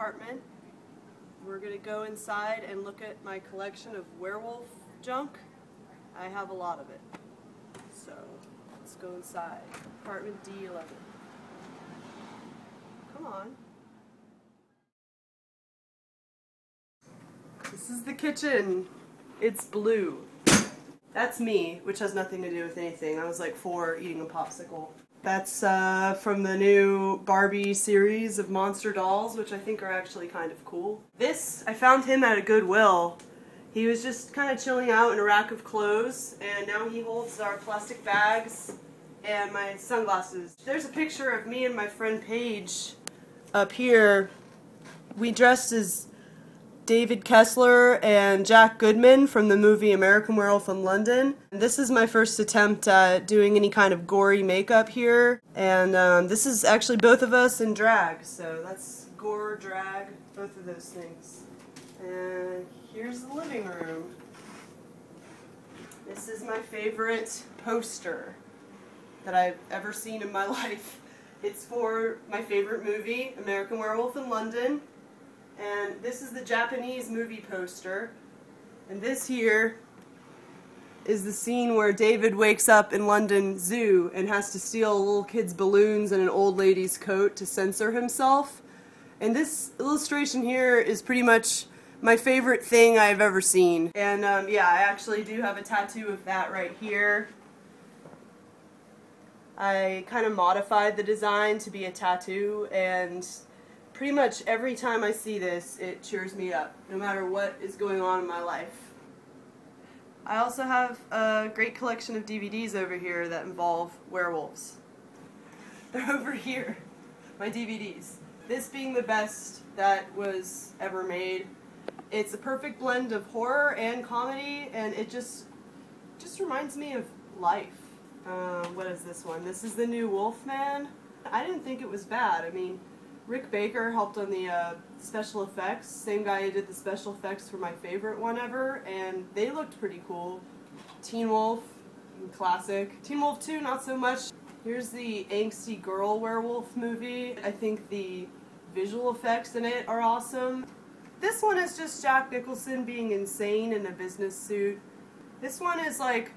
apartment. We're gonna go inside and look at my collection of werewolf junk. I have a lot of it. So let's go inside. Apartment D11. Come on. This is the kitchen. It's blue. That's me, which has nothing to do with anything. I was like 4 eating a popsicle. That's from the new Barbie series of monster dolls, which I think are actually kind of cool. This, I found him at a Goodwill. He was just kind of chilling out in a rack of clothes, and now he holds our plastic bags and my sunglasses. There's a picture of me and my friend Paige up here. We dressed as David Kessler and Jack Goodman from the movie American Werewolf in London. This is my first attempt at doing any kind of gory makeup here, and this is actually both of us in drag, so that's gore, drag, both of those things. And here's the living room. This is my favorite poster that I've ever seen in my life. It's for my favorite movie, American Werewolf in London. And this is the Japanese movie poster. And this here is the scene where David wakes up in London Zoo and has to steal a little kid's balloons and an old lady's coat to censor himself. And this illustration here is pretty much my favorite thing I've ever seen. And yeah, I actually do have a tattoo of that right here. I kind of modified the design to be a tattoo, and pretty much every time I see this, it cheers me up, no matter what is going on in my life. I also have a great collection of DVDs over here that involve werewolves. They're over here, my DVDs. This being the best that was ever made. It's a perfect blend of horror and comedy, and it just reminds me of life. What is this one? This is the new Wolfman. I didn't think it was bad. I mean, Rick Baker helped on the special effects, same guy who did the special effects for my favorite one ever, and they looked pretty cool. Teen Wolf, classic. Teen Wolf 2, not so much. Here's the angsty girl werewolf movie. I think the visual effects in it are awesome. This one is just Jack Nicholson being insane in a business suit. This one is like,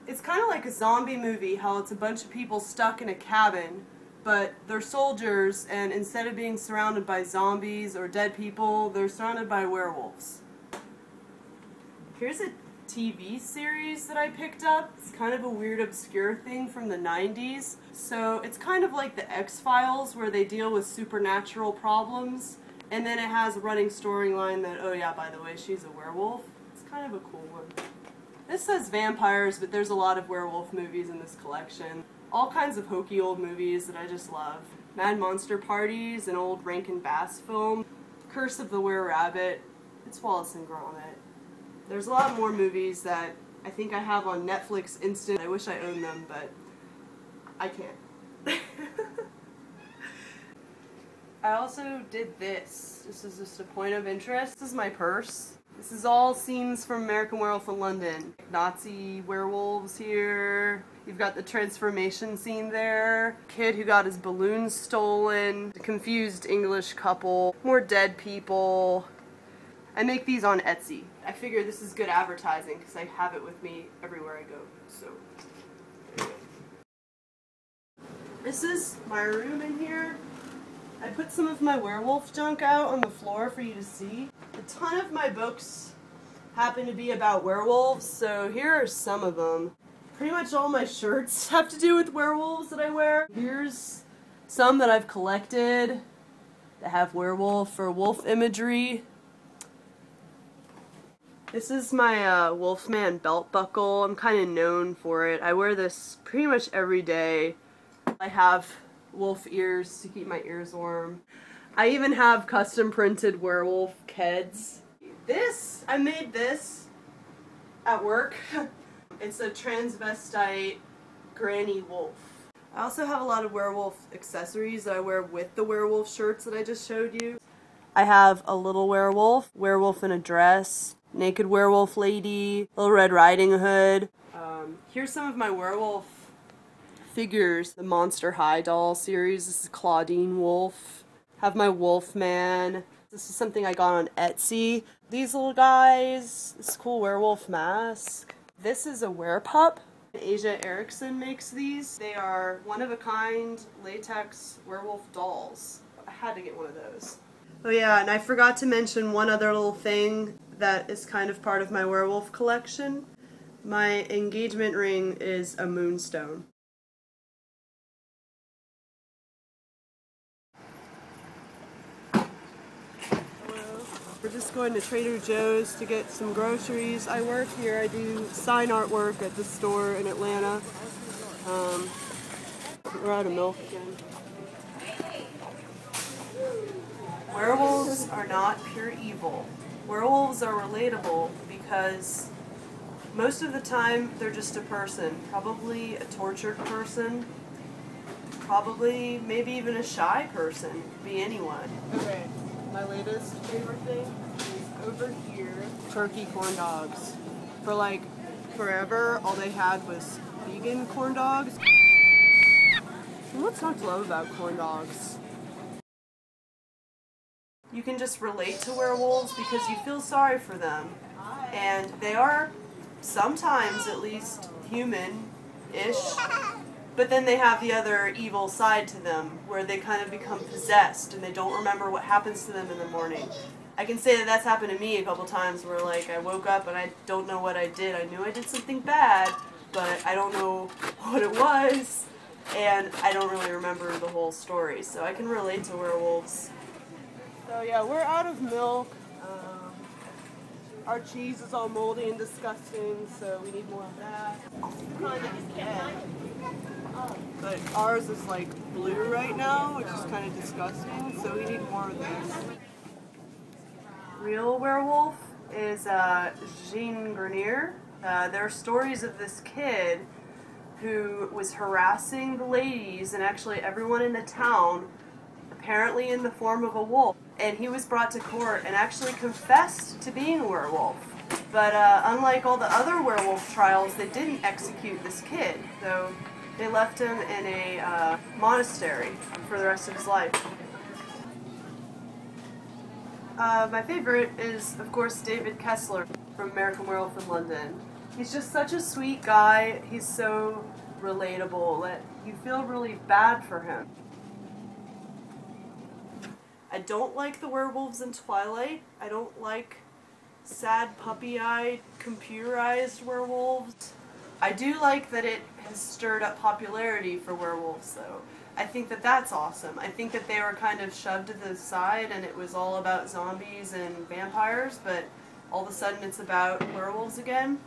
it's kind of like a zombie movie, how it's a bunch of people stuck in a cabin, but they're soldiers, and instead of being surrounded by zombies or dead people, they're surrounded by werewolves. Here's a TV series that I picked up. It's kind of a weird, obscure thing from the 90s. So it's kind of like the X-Files, where they deal with supernatural problems, and then it has a running storyline that, oh yeah, by the way, she's a werewolf. It's kind of a cool one. This says vampires, but there's a lot of werewolf movies in this collection. All kinds of hokey old movies that I just love. Mad Monster Parties, an old Rankin Bass film. Curse of the Were-Rabbit. It's Wallace and Gromit. There's a lot more movies that I think I have on Netflix Instant. I wish I owned them, but I can't. I also did this. This is just a point of interest. This is my purse. This is all scenes from American Werewolf in London. Nazi werewolves here. You've got the transformation scene there. Kid who got his balloons stolen. The confused English couple. More dead people. I make these on Etsy. I figure this is good advertising because I have it with me everywhere I go. So, there you go. This is my room in here. I put some of my werewolf junk out on the floor for you to see. A ton of my books happen to be about werewolves, so here are some of them. Pretty much all my shirts have to do with werewolves that I wear. Here's some that I've collected that have werewolf or wolf imagery. This is my Wolfman belt buckle. I'm kind of known for it. I wear this pretty much every day. I have wolf ears to keep my ears warm. I even have custom printed werewolf keds. This, I made this at work. It's a transvestite granny wolf. I also have a lot of werewolf accessories that I wear with the werewolf shirts that I just showed you. I have a little werewolf, werewolf in a dress, naked werewolf lady, Little Red Riding Hood. Here's some of my werewolf figures. The Monster High doll series. This is Claudine Wolf. Have my Wolfman. This is something I got on Etsy. These little guys, this cool werewolf mask. This is a werepup. Asia Erickson makes these. They are one-of-a-kind latex werewolf dolls. I had to get one of those. Oh yeah, and I forgot to mention one other little thing that is kind of part of my werewolf collection. My engagement ring is a moonstone. We're just going to Trader Joe's to get some groceries. I work here. I do sign artwork at the store in Atlanta. We're out of milk again. Werewolves are not pure evil. Werewolves are relatable because most of the time they're just a person. Probably a tortured person. Probably maybe even a shy person. Could be anyone. Okay. My latest favorite thing is over here. Turkey corn dogs. For like forever, all they had was vegan corn dogs. And what's not to love about corn dogs? You can just relate to werewolves because you feel sorry for them. And they are sometimes at least human-ish. But then they have the other evil side to them, where they kind of become possessed and they don't remember what happens to them in the morning. I can say that that's happened to me a couple times where like I woke up and I don't know what I did. I knew I did something bad, but I don't know what it was, and I don't really remember the whole story. So I can relate to werewolves. So yeah, we're out of milk. Our cheese is all moldy and disgusting, so we need more of that. But ours is like blue right now, which is kind of disgusting, so we need more of this. Real werewolf is Jean Grenier. There are stories of this kid who was harassing the ladies and actually everyone in the town, apparently in the form of a wolf. And he was brought to court and actually confessed to being a werewolf. But unlike all the other werewolf trials, they didn't execute this kid. So they left him in a monastery for the rest of his life. My favorite is, of course, David Kessler from American Werewolf in London. He's just such a sweet guy. He's so relatable that you feel really bad for him. I don't like the werewolves in Twilight. I don't like sad puppy-eyed, computerized werewolves. I do like that it has stirred up popularity for werewolves, though. I think that that's awesome. I think that they were kind of shoved to the side and it was all about zombies and vampires, but all of a sudden it's about werewolves again.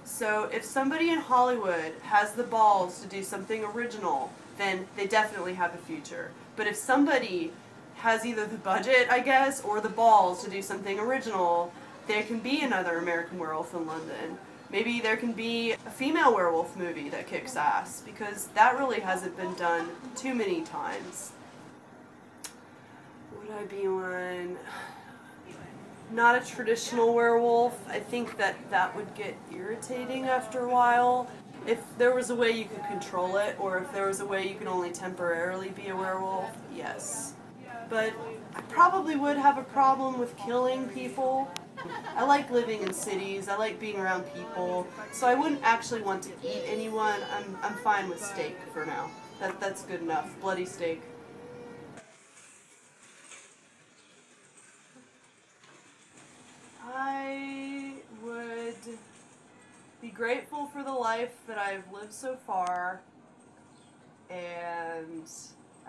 So if somebody in Hollywood has the balls to do something original, then they definitely have a future. But if somebody has either the budget, I guess, or the balls to do something original, there can be another American Werewolf in London. Maybe there can be a female werewolf movie that kicks ass, because that really hasn't been done too many times. Would I be one? Not a traditional werewolf. I think that that would get irritating after a while. If there was a way you could control it, or if there was a way you could only temporarily be a werewolf, yes. But I probably would have a problem with killing people. I like living in cities, I like being around people, so I wouldn't actually want to eat anyone. I'm fine with steak for now. That's good enough. Bloody steak. I would be grateful for the life that I've lived so far, and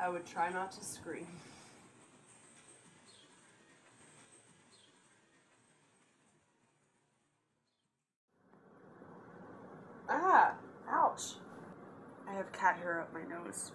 I would try not to scream. Ah, ouch. I have cat hair up my nose.